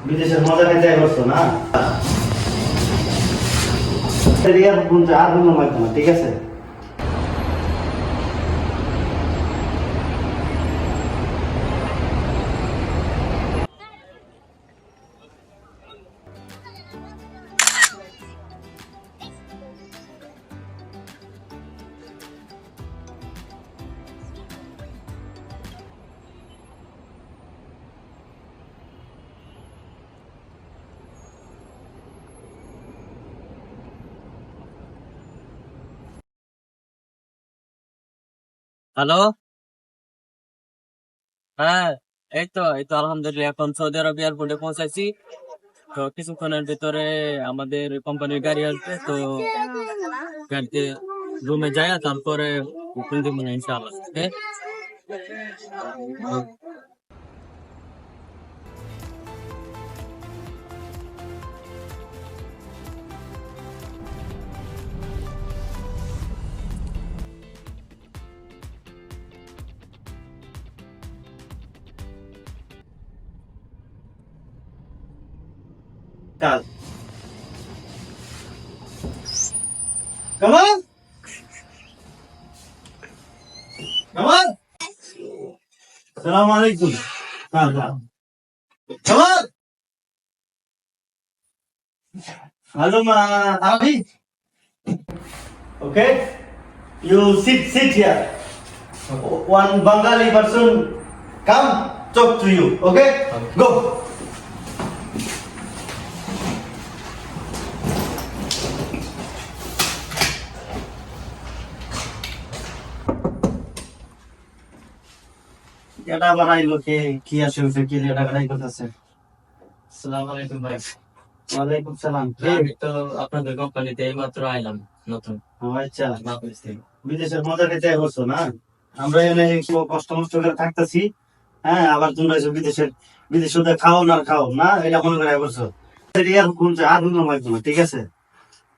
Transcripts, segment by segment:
বিদেশের মজা নিতে করছো না? আর কোনো মাধ্যমে ঠিক আছে। হ্যালো। হ্যাঁ, এই তো আলহামদুলিল্লাহ এখন সৌদি আরব এয়ারপোর্টে পৌঁছাইছি। তো কিছুক্ষণের ভিতরে আমাদের কোম্পানির গাড়ি আসবে। তো গাড়িতে রুমে যায় তারপরে বুকিং দিব না ইনশাআল্লাহ। ওকে। কাল কামাল কামাল আসসালামু আলাইকুম। কামাল হ্যালো মা আবি ওকে you sit here. One Bengali person come talk to you. Okay? Go. এটা বানাইলো কে? কি আসে ওই কি এটা গাড়াই করতেছে? আসসালামু আলাইকুম ভাই। ওয়ালাইকুম সালাম। আমি তো আপনাদের কোম্পানিতে এইমাত্র আইলাম নতুন। আচ্ছা, বাংলাদেশ থেকে। বিদেশের মজা নিতে করছো না? আমরা এখানে কষ্ট মষ্ট করে থাকতেছি। হ্যাঁ, আবার তোমরা এসে বিদেশে ওদের খাও না খাও না, এটা মনে করে করছো। আর কোন আর কোনো লাগবে না, ঠিক আছে?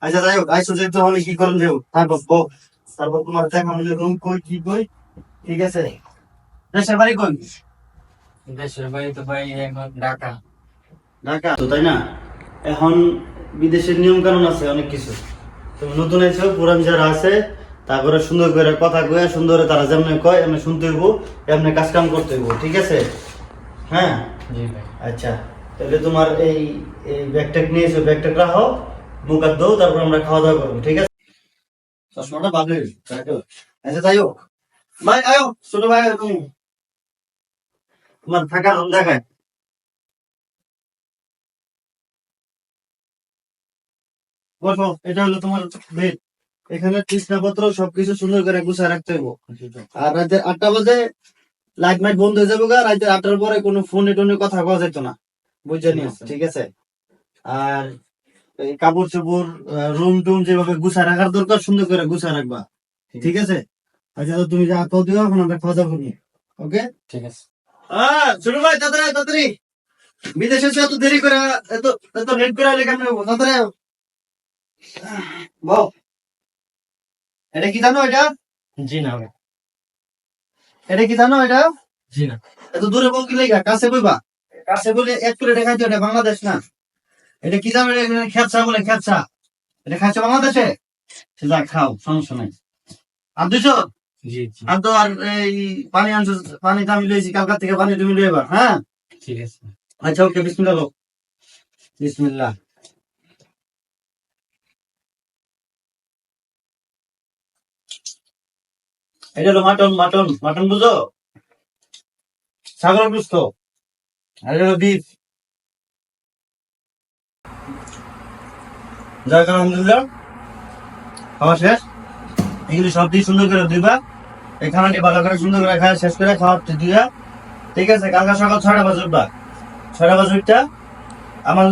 আচ্ছা যাই হোক, আইসো যেহেতু আমি কি করেন দেব তারপর তোমার দেখা মনে রুম কই কি কই, ঠিক আছে? দেশের বাড়ি কোন? দেশের বাড়ি তো ভাই এখন ঢাকা। ঢাকা তো, তাই না? এখন বিদেশের নিয়ম কানুন আছে অনেক কিছু। তুমি নতুন এসো, পুরান যারা আছে তারপরে সুন্দর করে কথা কয়ে সুন্দর তারা যেমনি কয় এমনি শুনতে হইব, এমনি কাজ কাম করতে হইব, ঠিক আছে? হ্যাঁ জি ভাই। আচ্ছা, তাহলে তোমার এই ব্যাগট্যাগ নিয়ে এসো, ব্যাগট্যাগ রাখো, মুখ হাত ধো, তারপর আমরা খাওয়া দাওয়া করবো, ঠিক আছে? চশমাটা ভালো আচ্ছা যাই হোক, ভাই আয়ো, ছোট ভাই তুমি তোমার থাকা রুম দেখায়। বসো, এটা হলো তোমার বেড। এখানে তৃষ্ণাপত্র সবকিছু সুন্দর করে গুছায় রাখতে হইব। আর রাতের 8টা বাজে লাইট মাইট বন্ধ হয়ে যাবে, রাতের 8টার পরে কোনো ফোনে টোনে কথা কওয়া যেত না, বুঝে নিও, ঠিক আছে? আর এই কাপড় চোপড় রুম টুম যেভাবে গুছায় রাখার দরকার সুন্দর করে গুছায় রাখবা, ঠিক আছে? আচ্ছা তো তুমি যা খাও দিও, এখন আমরা খাওয়া দাওয়া করি। ওকে, ঠিক আছে। শুরু ভাই, তাড়াতাড়ি তাড়াতাড়ি। বিদেশে এসে এত দেরি করে এত এত লেট করে আলে কেমন? তাড়াতাড়ি বল, এটা কি জানো? জি না ভাই। এটা কি জানো? জি না। এত দূরে বল কি লেগা? কাছে বইবা, কাছে বলে এক করে দেখাই দিও, এটা বাংলাদেশ না। এটা কি জানো? এটা খেপসা বলে, খেপসা। এটা খাইছো বাংলাদেশে? যা খাও, সমস্যা নাই। আর দুইশো জি জি। আর তো আর এই পানি আনছো, পানি তো আমি লইছি কালকার থেকে, পানি তুমি লইবা। হ্যাঁ ঠিক আছে। আচ্ছা ওকে, বিসমিল্লাহ লোক, বিসমিল্লাহ। এটা হলো মাটন, মাটন মাটন বুঝো, ছাগলের গোস্ত। আর এটা হলো বিফ। যাক আলহামদুলিল্লাহ, খাওয়া শেষ। এগুলি সব দিয়ে সুন্দর করে দিবা। এই খানাটি ভালো করে সুন্দর করে খাওয়া শেষ করে খাওয়া দিয়া, ঠিক আছে? কালকা সকাল 6টা বাজে উঠবা। 6টা বাজে উঠটা আমার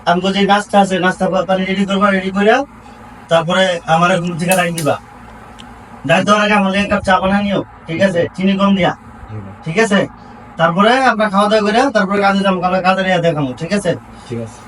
আমগো যে নাস্তা আছে, নাস্তা পানি রেডি করবা, রেডি করে তারপরে আমার ঘুম থেকে ডাক দিবা। ডাক দেওয়ার আগে আমার এক কাপ চা বানাই নিও, ঠিক আছে? চিনি কম দিয়া, ঠিক আছে? তারপরে আমরা খাওয়া দাওয়া করে তারপরে কাজে যাবো, কাজে দেখাবো, ঠিক আছে? ঠিক আছে।